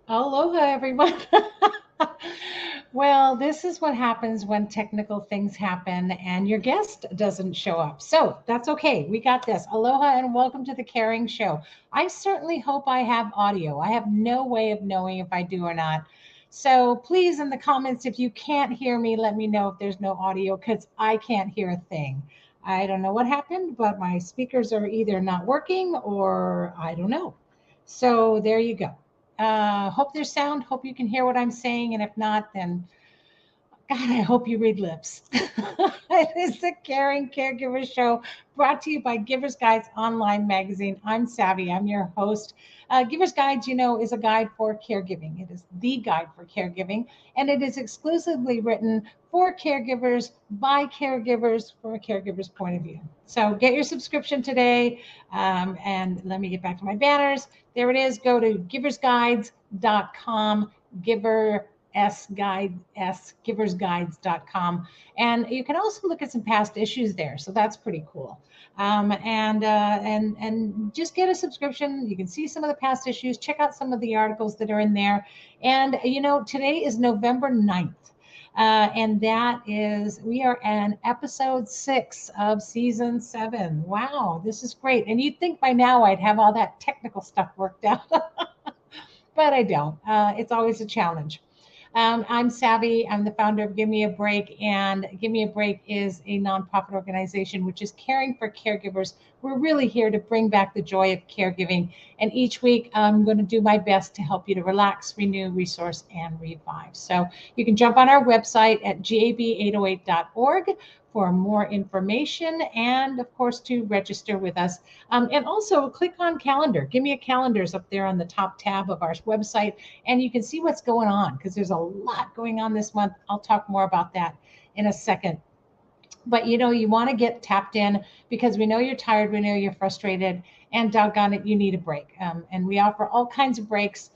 Aloha, everyone. Well, this is what happens when technical things happen and your guest doesn't show up. So that's okay. We got this. Aloha and welcome to the Caring Show. I certainly hope I have audio. I have no way of knowing if I do or not. So please, in the comments, if you can't hear me, let me know if there's no audio because I can't hear a thing. I don't know what happened, but my speakers are either not working or I don't know. So there you go. Hope there's sound. Hope you can hear what I'm saying. And if not, then God, I hope you read lips. It is the Caring Caregiver Show brought to you by Giver's Guides Online Magazine. I'm Savvy. I'm your host. Giver's Guides, is a guide for caregiving. It is the guide for caregiving, and it is exclusively written for caregivers by caregivers from a caregiver's point of view. So get your subscription today. And let me get back to my banners. There it is. Go to giversguides.com. Giver S guide S giversguides.com, and you can also look at some past issues there, so that's pretty cool. And just get a subscription. You can see some of the past issues, check out some of the articles that are in there. And today is November 9th. And that is, we are in episode 6 of season 7. Wow, this is great. And you'd think by now I'd have all that technical stuff worked out, but I don't. It's always a challenge. I'm Savvy. I'm the founder of Give Me a Break, and Give Me a Break is a nonprofit organization which is caring for caregivers. We're really here to bring back the joy of caregiving. And each week, I'm going to do my best to help you to relax, renew, resource, and revive. So you can jump on our website at gab808.org for more information and, of course, to register with us. And also click on calendar. Give Me a calendar is up there on the top tab of our website, and you can see what's going on because there's a lot going on this month. I'll talk more about that in a second. But you want to get tapped in because we know you're tired, we know you're frustrated, and doggone it, you need a break. And we offer all kinds of breaks.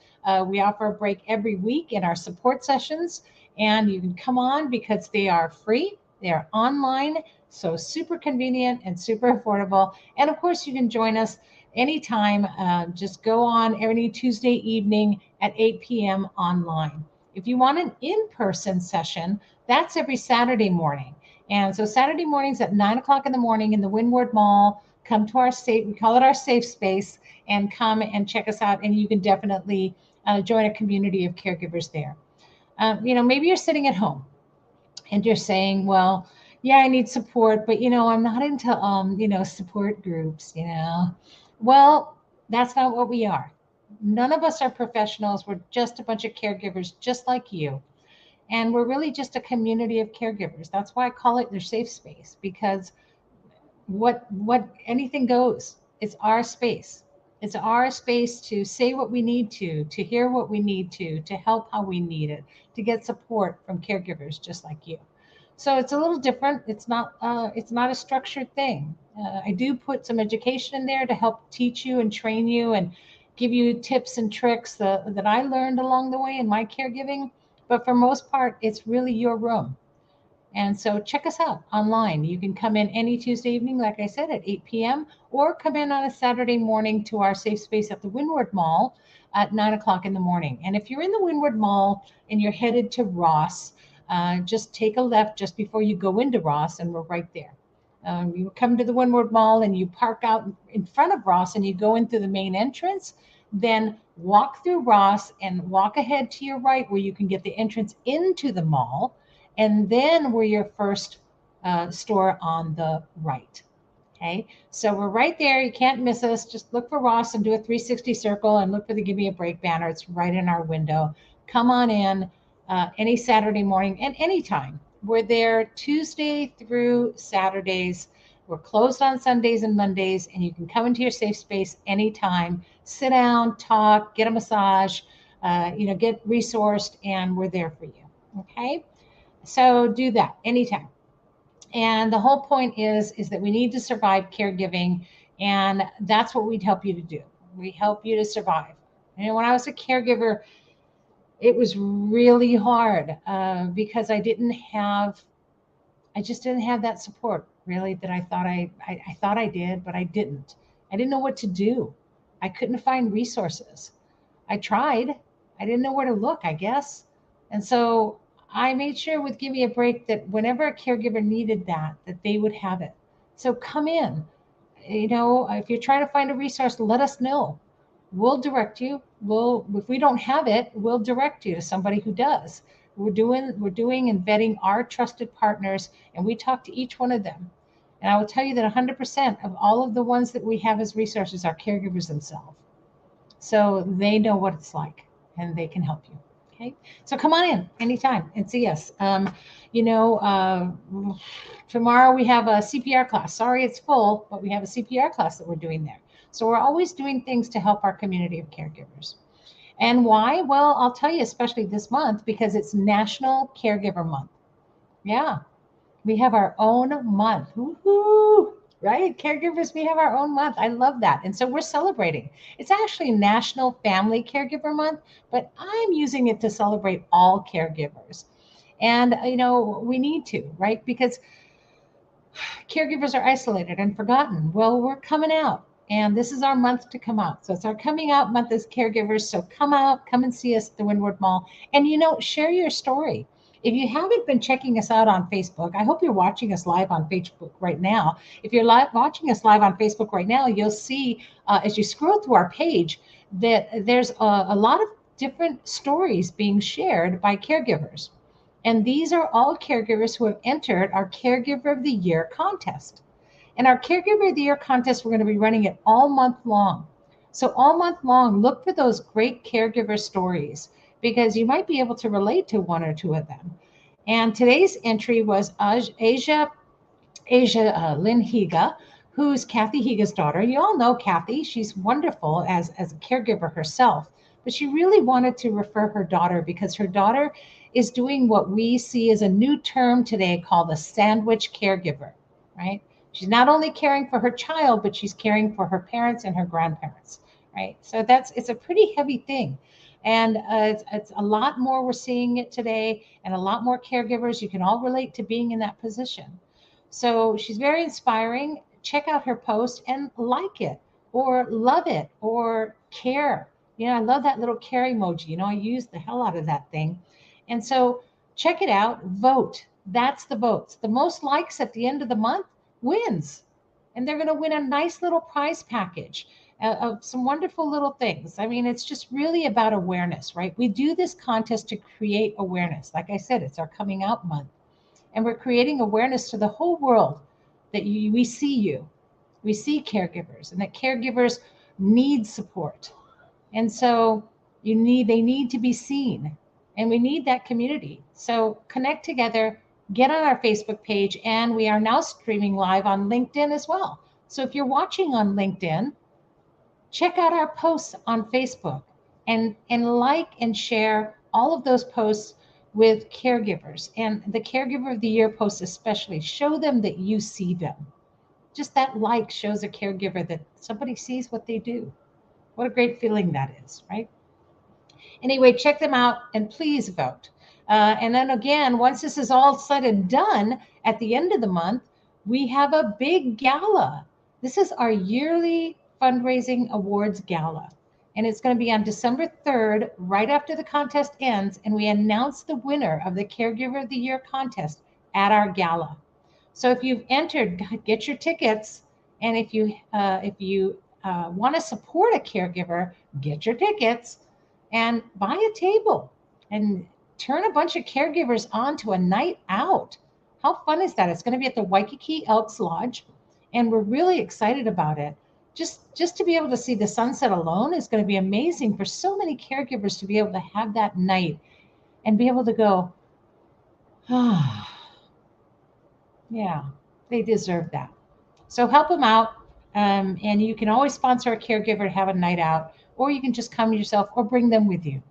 We offer a break every week in our support sessions, and you can come on because they are free, they are online, so super convenient and super affordable. And of course, you can join us anytime. Just go on any Tuesday evening at 8 p.m. online. If you want an in person session, that's every Saturday morning. And so Saturday mornings at 9 o'clock in the morning in the Windward Mall, come to our safe, we call it our safe space, and come and check us out. And you can definitely join a community of caregivers there. Maybe you're sitting at home and you're saying, well, yeah, I need support, but I'm not into support groups. Well, that's not what we are. None of us are professionals. We're just a bunch of caregivers just like you. And we're really just a community of caregivers. That's why I call it their safe space, because what anything goes. It's our space. It's our space to say what we need to hear what we need to help how we need it, to get support from caregivers just like you. So it's a little different. It's not a structured thing. I do put some education in there to help teach you and train you and give you tips and tricks that I learned along the way in my caregiving. But for most part, it's really your room. And so check us out online. You can come in any Tuesday evening, like I said, at 8 p.m., or come in on a Saturday morning to our safe space at the Windward Mall at 9 o'clock in the morning. And if you're in the Windward Mall and you're headed to Ross, just take a left just before you go into Ross, and we're right there. You come to the Windward Mall and you park out in front of Ross and you go into the main entrance, then walk through Ross and walk ahead to your right where you can get the entrance into the mall, and then we're your first store on the right. Okay, so we're right there. You can't miss us. Just look for Ross and do a 360 circle and look for the Give Me a Break banner. It's right in our window. Come on in any Saturday morning and anytime. We're there Tuesday through Saturdays. We're closed on Sundays and Mondays, and you can come into your safe space anytime. Sit down, talk, get a massage, get resourced, and we're there for you. Okay, so do that anytime. And the whole point is that we need to survive caregiving, and that's what we'd help you to do. We help you to survive. When I was a caregiver, it was really hard because I just didn't have that support really that I thought I did, but I didn't. I didn't know what to do. I couldn't find resources. I tried. I didn't know where to look, I guess. And so I made sure with Give Me a Break that whenever a caregiver needed that they would have it. So come in. If you're trying to find a resource, let us know. We'll direct you. If we don't have it, we'll direct you to somebody who does. We're doing and vetting our trusted partners, and we talk to each one of them. And I will tell you that 100% of all of the ones that we have as resources are caregivers themselves. So they know what it's like and they can help you. Okay. So come on in anytime and see us. Tomorrow we have a CPR class. Sorry, it's full, but we have a CPR class that we're doing there. So we're always doing things to help our community of caregivers. And why? Well, I'll tell you, especially this month, because it's National Caregiver Month. Yeah, we have our own month. Woo-hoo! Right? Caregivers, we have our own month. I love that. And so we're celebrating. It's actually National Family Caregiver Month, but I'm using it to celebrate all caregivers. And, we need to, right? Because caregivers are isolated and forgotten. Well, we're coming out. And this is our month to come out. So it's our coming out month as caregivers. So come out, come and see us at the Windward Mall. And, share your story. If you haven't been checking us out on Facebook, I hope you're watching us live on Facebook right now. If you're watching us live on Facebook right now, you'll see as you scroll through our page that there's a lot of different stories being shared by caregivers. And these are all caregivers who have entered our Caregiver of the Year contest. And our Caregiver of the Year contest, we're going to be running it all month long. So all month long, look for those great caregiver stories, because you might be able to relate to one or two of them. And today's entry was Asia Lynn Higa, who's Kathy Higa's daughter. You all know Kathy. She's wonderful as a caregiver herself. But she really wanted to refer her daughter because her daughter is doing what we see as a new term today called a sandwich caregiver, right? She's not only caring for her child, but she's caring for her parents and her grandparents, right? So it's a pretty heavy thing. And it's a lot more. We're seeing it today, and a lot more caregivers. You can all relate to being in that position. So she's very inspiring. Check out her post and like it, or love it, or care. I love that little care emoji. I use the hell out of that thing. And so check it out. Vote. That's the votes. The most likes at the end of the month wins. And they're going to win a nice little prize package of some wonderful little things. I mean, it's just really about awareness, right? We do this contest to create awareness. Like I said, it's our coming out month. And we're creating awareness to the whole world that we see you. We see caregivers, and that caregivers need support. And so they need to be seen. And we need that community. So connect together, get on our Facebook page, and we are now streaming live on LinkedIn as well. So if you're watching on LinkedIn, check out our posts on Facebook and like and share all of those posts with caregivers. And the Caregiver of the Year posts especially, show them that you see them. Just that like shows a caregiver that somebody sees what they do. What a great feeling that is, right? Anyway, check them out and please vote. And then again, once this is all said and done, at the end of the month, we have a big gala. This is our yearly fundraising awards gala. And it's going to be on December 3rd, right after the contest ends. And we announce the winner of the Caregiver of the Year contest at our gala. So if you've entered, get your tickets. And if you want to support a caregiver, get your tickets and buy a table and turn a bunch of caregivers on to a night out. How fun is that? It's going to be at the Waikiki Elks Lodge, and we're really excited about it. Just to be able to see the sunset alone is going to be amazing for so many caregivers to be able to have that night and be able to go, yeah, they deserve that. So help them out. And you can always sponsor a caregiver to have a night out, or you can just come yourself or bring them with you.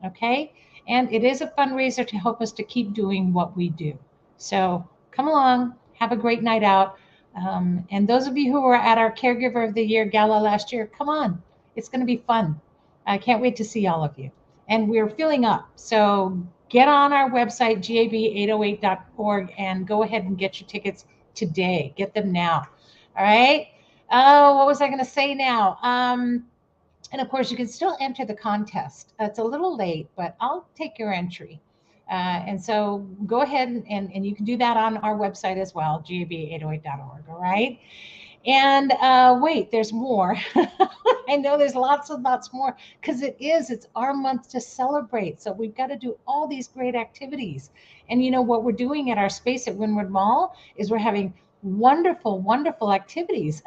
Okay. And it is a fundraiser to help us to keep doing what we do. So come along, have a great night out. And those of you who were at our Caregiver of the Year gala last year, come on. It's going to be fun. I can't wait to see all of you. And we're filling up. So get on our website, gab808.org, and go ahead and get your tickets today. Get them now. All right. Oh, what was I going to say now? And of course, you can still enter the contest. It's a little late, but I'll take your entry. And so go ahead and you can do that on our website as well, gab808.org. All right. And wait, there's more. I know there's lots and lots more because it's our month to celebrate. So we've got to do all these great activities. And you know what we're doing at our space at Windward Mall is we're having wonderful, wonderful activities.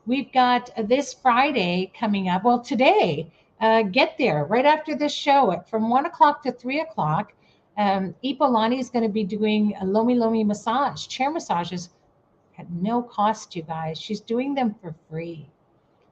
We've got this Friday coming up. Well, today, get there right after this show from 1 o'clock to 3 o'clock. Ipolani is going to be doing a Lomi Lomi massage, chair massages at no cost, you guys. She's doing them for free.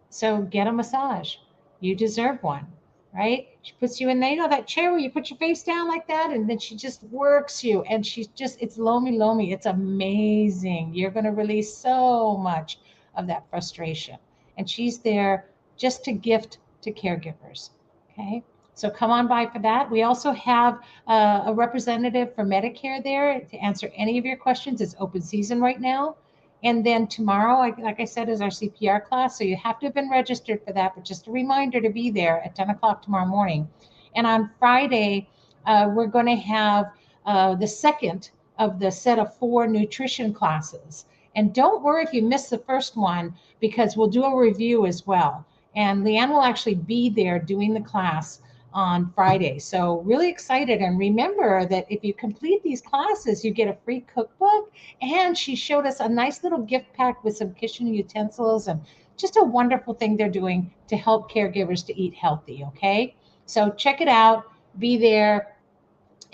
So get a massage. You deserve one, right? She puts you in there, that chair where you put your face down like that, and then she just works you. And it's Lomi Lomi. It's amazing. You're going to release so much of that frustration. And she's there just to gift to caregivers. Okay. So come on by for that. We also have a representative for Medicare there to answer any of your questions. It's open season right now. And then tomorrow, like I said, is our CPR class. So you have to have been registered for that, but just a reminder to be there at 10 o'clock tomorrow morning. And on Friday, we're going to have the second of the set of 4 nutrition classes. And don't worry if you missed the first one, because we'll do a review as well. And Leanne will actually be there doing the class on Friday. So really excited. And remember that if you complete these classes, you get a free cookbook. And she showed us a nice little gift pack with some kitchen utensils and just a wonderful thing they're doing to help caregivers to eat healthy. Okay. So check it out, be there,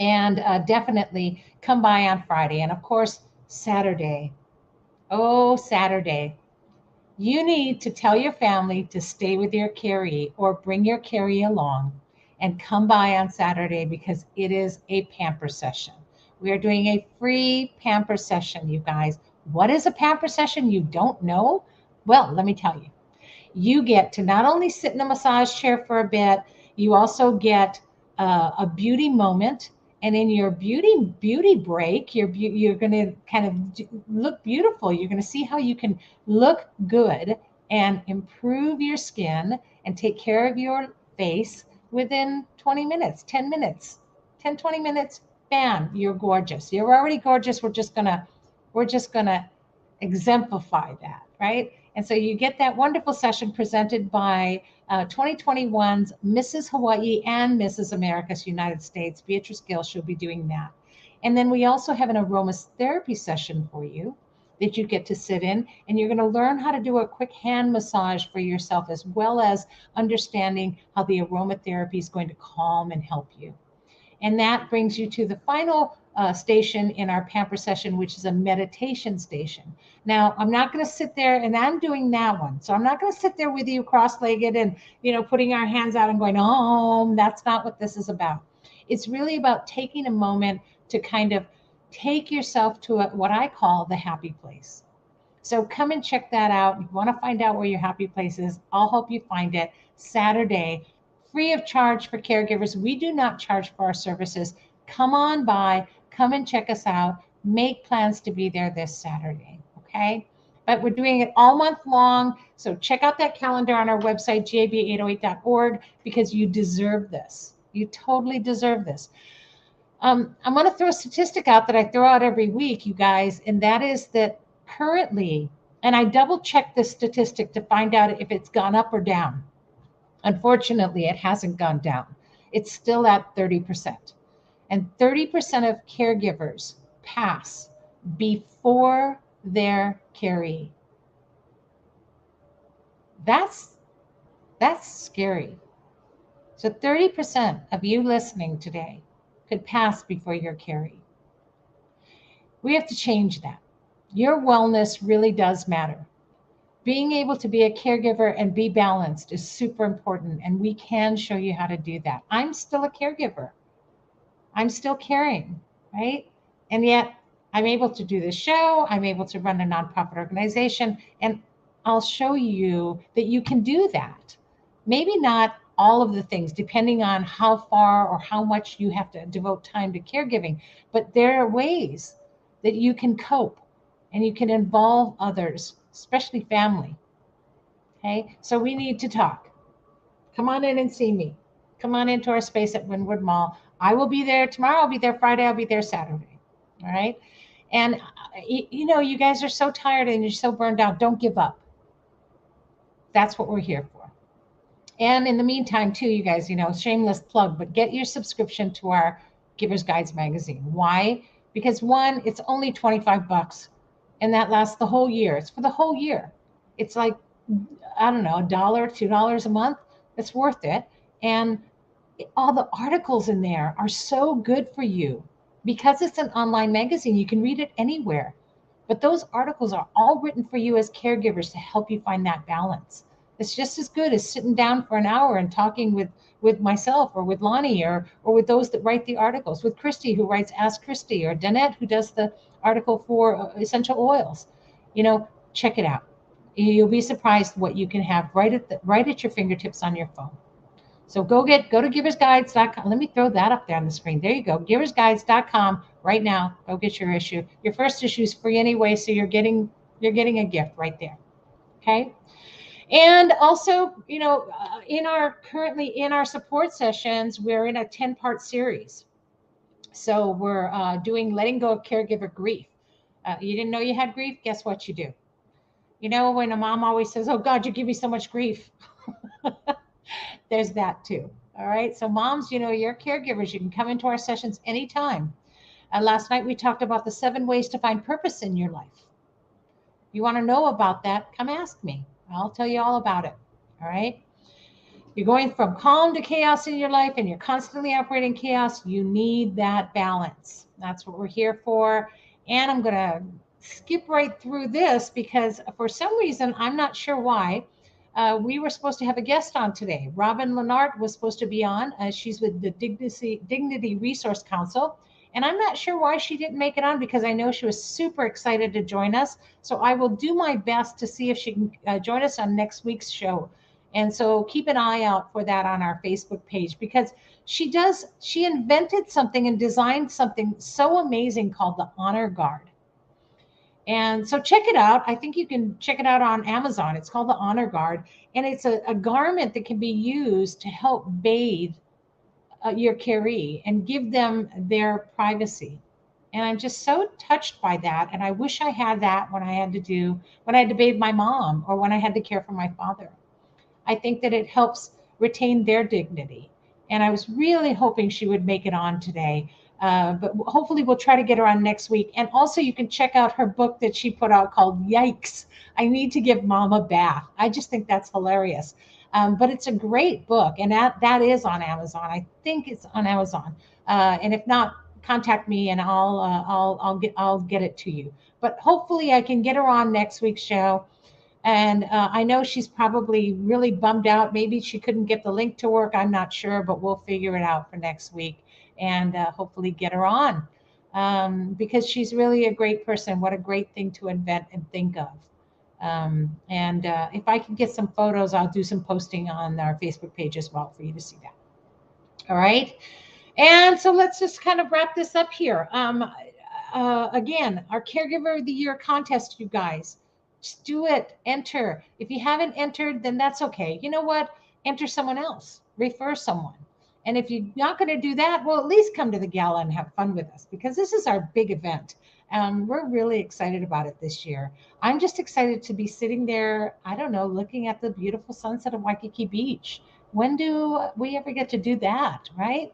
and definitely come by on Friday. And of course, Saturday. Oh, Saturday. You need to tell your family to stay with your carrie or bring your carrie along and come by on Saturday because it is a pamper session. We are doing a free pamper session, you guys. What is a pamper session you don't know? Well, let me tell you. You get to not only sit in a massage chair for a bit, you also get a beauty moment. And in your beauty break, you're going to kind of look beautiful. You're going to see how you can look good and improve your skin and take care of your face within 20 minutes, 10 minutes, 10, 20 minutes. Bam, you're gorgeous. You're already gorgeous. We're just gonna exemplify that, right? And so you get that wonderful session presented by 2021's Mrs. Hawaii and Mrs. America's United States. Beatrice Gill, she'll be doing that. And then we also have an aromatherapy session for you that you get to sit in, and you're going to learn how to do a quick hand massage for yourself, as well as understanding how the aromatherapy is going to calm and help you. And that brings you to the final station in our pamper session, which is a meditation station. Now, I'm not going to sit there, and I'm doing that one. So I'm not going to sit there with you cross-legged and, putting our hands out and going, oh, that's not what this is about. It's really about taking a moment to kind of take yourself to what I call the happy place. So come and check that out. If you want to find out where your happy place is, I'll help you find it. Saturday, free of charge for caregivers. We do not charge for our services. Come on by, come and check us out. Make plans to be there this Saturday, okay? But we're doing it all month long. So check out that calendar on our website, gab808.org, because you deserve this. You totally deserve this. I'm going to throw a statistic out that I throw out every week, you guys, and that is that currently, and I double checked this statistic to find out if it's gone up or down. Unfortunately, it hasn't gone down. It's still at 30%. And 30% of caregivers pass before their carrie. That's scary. So 30% of you listening today could pass before your carrie. We have to change that. Your wellness really does matter. Being able to be a caregiver and be balanced is super important, and we can show you how to do that. I'm still a caregiver. I'm still caring, right? And yet I'm able to do this show. I'm able to run a nonprofit organization, and I'll show you that you can do that. Maybe not all of the things, depending on how far or how much you have to devote time to caregiving, but there are ways that you can cope and you can involve others, especially family. Okay, so we need to talk. Come on in and see me. Come on into our space at Wynwood Mall. I will be there tomorrow. I'll be there Friday. I'll be there Saturday. All right. And, you know, you guys are so tired and you're so burned out. Don't give up. That's what we're here for. And in the meantime, too, you guys, you know, shameless plug, but get your subscription to our Giver's Guides magazine. Why? Because one, it's only 25 bucks and that lasts the whole year. It's for the whole year. It's like, I don't know, $1, $2 a month. It's worth it. And all the articles in there are so good for you because it's an online magazine. You can read it anywhere. But those articles are all written for you as caregivers to help you find that balance. It's just as good as sitting down for an hour and talking with myself or with Lonnie or with those that write the articles, with Christy who writes Ask Christy, or Danette who does the article for essential oils. You know, check it out. You'll be surprised what you can have right at your fingertips on your phone. So go to giversguides.com. Let me throw that up there on the screen. There you go. Giversguides.com right now. Go get your issue. Your first issue is free anyway, so you're getting a gift right there. Okay. And also, you know, currently in our support sessions, we're in a 10-part series. So we're doing letting go of caregiver grief. You didn't know you had grief? Guess what you do? You know, when a mom always says, "Oh God, you give me so much grief." There's that too. All right. So moms, you know, you're caregivers. You can come into our sessions anytime. Last night we talked about the 7 ways to find purpose in your life. You want to know about that? Come ask me. I'll tell you all about it. All right. You're going from calm to chaos in your life and you're constantly operating chaos. You need that balance. That's what we're here for. And I'm going to skip right through this because for some reason, I'm not sure why, we were supposed to have a guest on today. Robin Lenart was supposed to be on. She's with the Dignity Resource Council. And I'm not sure why she didn't make it on because I know she was super excited to join us. So I will do my best to see if she can join us on next week's show. And so keep an eye out for that on our Facebook page because she invented something and designed something so amazing called the Honor Guard. And so check it out. I think you can check it out on Amazon. It's called the Honor Guard. And it's a garment that can be used to help bathe your caree and give them their privacy. And I'm just so touched by that. And I wish I had that when I had to bathe my mom or when I had to care for my father. I think that it helps retain their dignity. And I was really hoping she would make it on today. But hopefully we'll try to get her on next week. And also you can check out her book that she put out called Yikes, I Need to Give Mom a Bath. I just think that's hilarious. But it's a great book. And that is on Amazon. I think it's on Amazon. And if not, contact me and I'll get it to you. But hopefully I can get her on next week's show. And I know she's probably really bummed out. Maybe she couldn't get the link to work. I'm not sure, but we'll figure it out for next week and hopefully get her on because she's really a great person. What a great thing to invent and think of. And if I can get some photos, I'll do some posting on our Facebook page as well for you to see that. All right. And so let's just kind of wrap this up here. Again, our Caregiver of the Year contest, you guys. Just do it. Enter. If you haven't entered, then that's okay. You know what? Enter someone else. Refer someone. And if you're not going to do that, well, at least come to the gala and have fun with us because this is our big event. We're really excited about it this year. I'm just excited to be sitting there, I don't know, looking at the beautiful sunset of Waikiki Beach. When do we ever get to do that, right?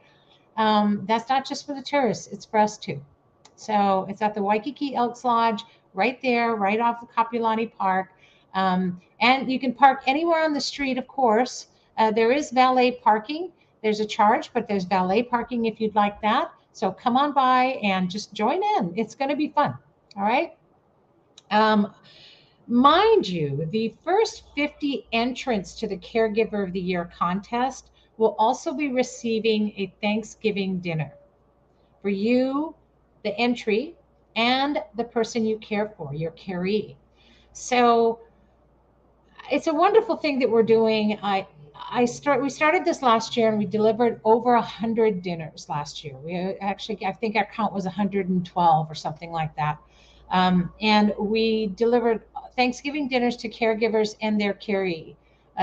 That's not just for the tourists. It's for us too. So it's at the Waikiki Elks Lodge, right there, right off of Kapulani Park. And you can park anywhere on the street, of course. There is valet parking. There's a charge, but there's valet parking if you'd like that. So come on by and just join in. It's going to be fun. All right. Mind you, the first 50 entrants to the Caregiver of the Year contest will also be receiving a Thanksgiving dinner for you, the entry, and the person you care for, your caree. So it's a wonderful thing that we're doing. We started this last year and we delivered over 100 dinners last year. I think our count was 112 or something like that. And we delivered Thanksgiving dinners to caregivers and their caree.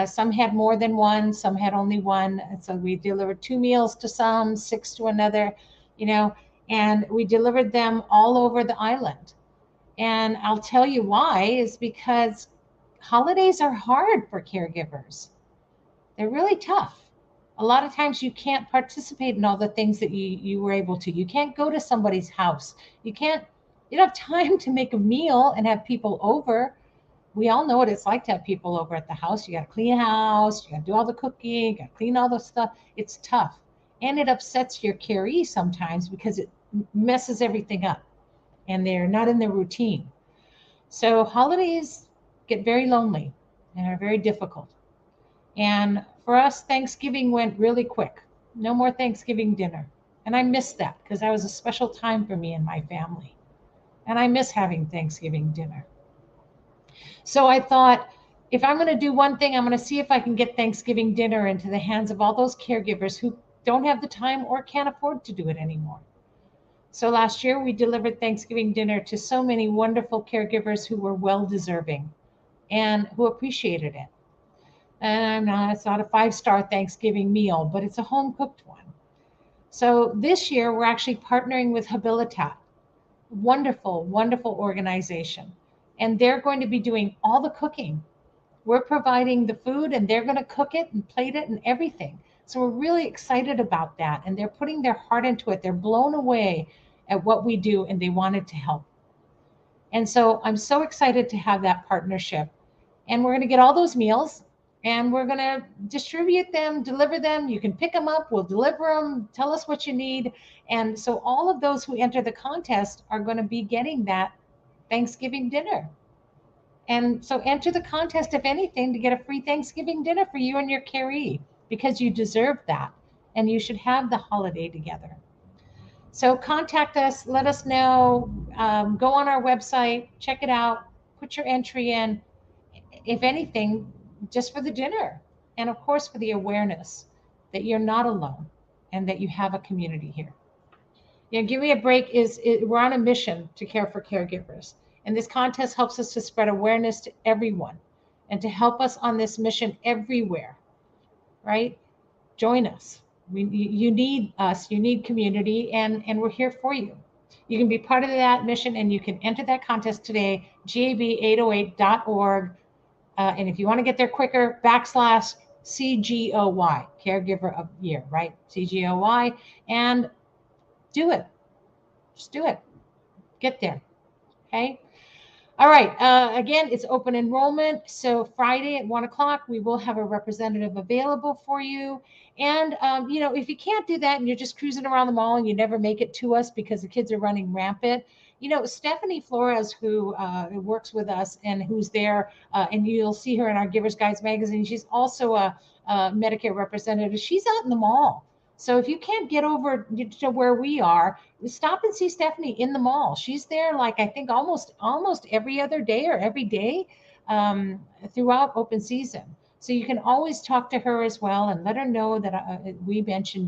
Some had more than one, some had only one. And so we delivered 2 meals to some, 6 to another, and we delivered them all over the island. And I'll tell you why is because holidays are hard for caregivers. They're really tough. A lot of times you can't participate in all the things that you were able to. You can't go to somebody's house. You don't have time to make a meal and have people over. We all know what it's like to have people over at the house. You got to clean the house, you got to do all the cooking, you got to clean all the stuff. It's tough. And it upsets your caree sometimes because it messes everything up and they're not in their routine. So holidays get very lonely and are very difficult. And for us, Thanksgiving went really quick. No more Thanksgiving dinner. And I miss that because that was a special time for me and my family. And I miss having Thanksgiving dinner. So I thought, if I'm going to do one thing, I'm going to see if I can get Thanksgiving dinner into the hands of all those caregivers who don't have the time or can't afford to do it anymore. So last year we delivered Thanksgiving dinner to so many wonderful caregivers who were well deserving and who appreciated it. And it's not a 5-star Thanksgiving meal, but it's a home cooked one. So this year we're actually partnering with Habilitat, wonderful, wonderful organization. And they're going to be doing all the cooking. We're providing the food and they're going to cook it and plate it and everything. So we're really excited about that. And they're putting their heart into it. They're blown away at what we do and they wanted to help. And so I'm so excited to have that partnership. And we're going to get all those meals and we're going to distribute them, deliver them. You can pick them up, we'll deliver them, tell us what you need. And so all of those who enter the contest are going to be getting that Thanksgiving dinner. And so enter the contest, if anything, to get a free Thanksgiving dinner for you and your caree because you deserve that and you should have the holiday together. So contact us, let us know, go on our website, check it out, put your entry in, if anything, just for the dinner. And of course, for the awareness that you're not alone and that you have a community here. Give Me a Break we're on a mission to care for caregivers. And this contest helps us to spread awareness to everyone and to help us on this mission everywhere, right? Join us. You need us, you need community, and we're here for you. You can be part of that mission and you can enter that contest today, gab808.org. And if you want to get there quicker, /CGOY, Caregiver of Year, right? CGOY, and do it. Just do it. Get there. Okay. All right. Again, it's open enrollment. So Friday at 1 o'clock, we will have a representative available for you. And, if you can't do that and you're just cruising around the mall and you never make it to us because the kids are running rampant, Stephanie Flores, who works with us and who's there, and you'll see her in our Givers Guides magazine. She's also a Medicare representative. She's out in the mall. So if you can't get over to where we are, stop and see Stephanie in the mall. She's there, like, I think almost every other day or every day throughout open season. So you can always talk to her as well and let her know that we mentioned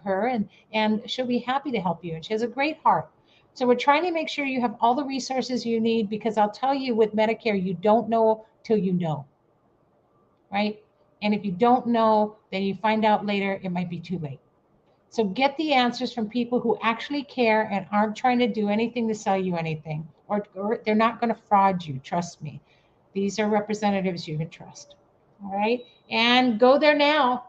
her, and she'll be happy to help you. And she has a great heart. So we're trying to make sure you have all the resources you need, because I'll tell you, with Medicare, you don't know till you know, right? And if you don't know, then you find out later, it might be too late. So get the answers from people who actually care and aren't trying to do anything to sell you anything, or they're not going to fraud you. Trust me. These are representatives you can trust. All right. And go there now.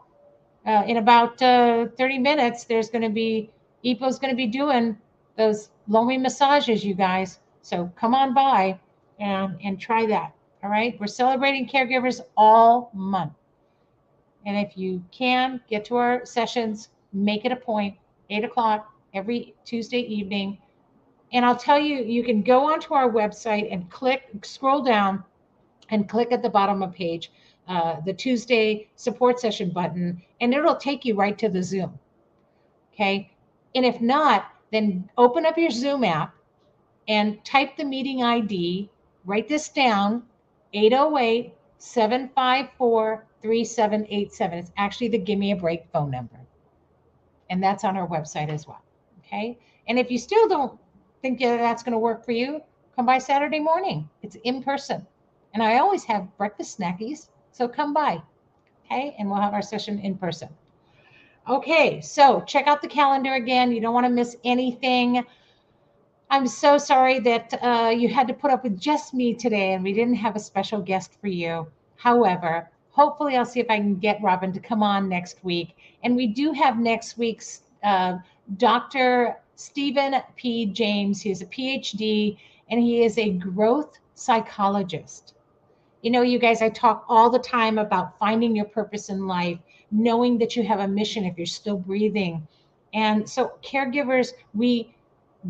In about 30 minutes, EPO's going to be doing those loamy massages, you guys. So come on by and try that. All right. We're celebrating caregivers all month. And if you can get to our sessions, make it a point, 8 o'clock every Tuesday evening. And I'll tell you, you can go onto our website and scroll down and click at the bottom of the page, the Tuesday support session button, and it'll take you right to the Zoom. Okay. And if not, then open up your Zoom app and type the meeting ID, write this down, 808-754-3787. It's actually the Give Me a Break phone number. And that's on our website as well. Okay. And if you still don't think that's going to work for you, come by Saturday morning. It's in person. And I always have breakfast snackies. So come by, okay? And we'll have our session in person. Okay, so check out the calendar again. You don't want to miss anything. I'm so sorry that you had to put up with just me today and we didn't have a special guest for you. However, hopefully I'll see if I can get Robin to come on next week. And we do have next week's Dr. Stephen P. James. He is a PhD and he is a growth psychologist. You know, you guys, I talk all the time about finding your purpose in life, knowing that you have a mission if you're still breathing. And so, caregivers, we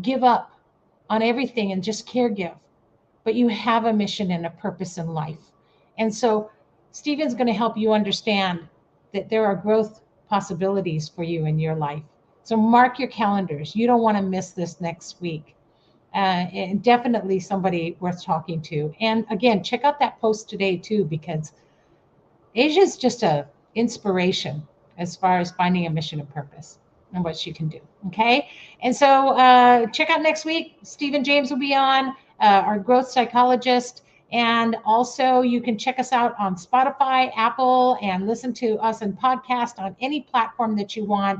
give up on everything and just caregive, but you have a mission and a purpose in life. And so, Stephen's going to help you understand that there are growth possibilities for you in your life. So, mark your calendars. You don't want to miss this next week. And definitely somebody worth talking to. And again, check out that post today too, because Asia's just a inspiration as far as finding a mission and purpose and what she can do. Okay. And so check out next week. Stephen James will be on, our growth psychologist. And also you can check us out on Spotify, Apple, and listen to us in podcast on any platform that you want.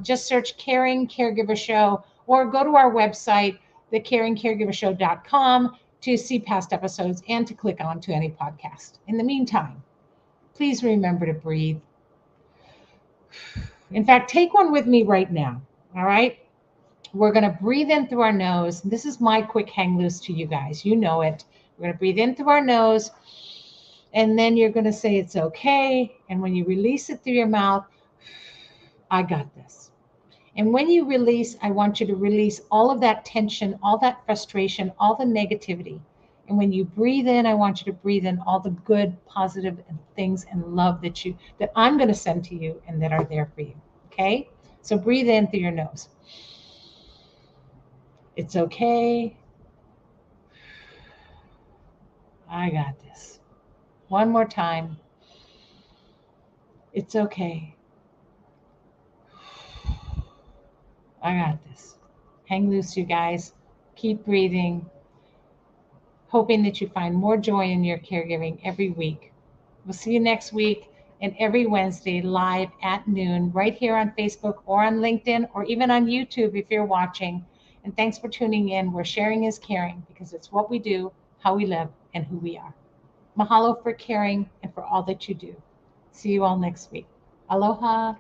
Just search Caring Caregiver Show or go to our website, thecaringcaregivershow.com, to see past episodes and to click on to any podcast. In the meantime, please remember to breathe. In fact, take one with me right now. All right. We're going to breathe in through our nose. This is my quick hang loose to you guys. You know it. We're going to breathe in through our nose. And then you're going to say it's okay. And when you release it through your mouth, I got this. And when you release, I want you to release all of that tension, all that frustration, all the negativity. And when you breathe in, I want you to breathe in all the good, positive things and love that I'm going to send to you and that are there for you. Okay? So breathe in through your nose. It's okay. I got this. One more time. It's okay. I got this. Hang loose, you guys. Keep breathing. Hoping that you find more joy in your caregiving every week. We'll see you next week and every Wednesday live at noon right here on Facebook or on LinkedIn or even on YouTube if you're watching. And thanks for tuning in. Where sharing is caring because it's what we do, how we live, and who we are. Mahalo for caring and for all that you do. See you all next week. Aloha.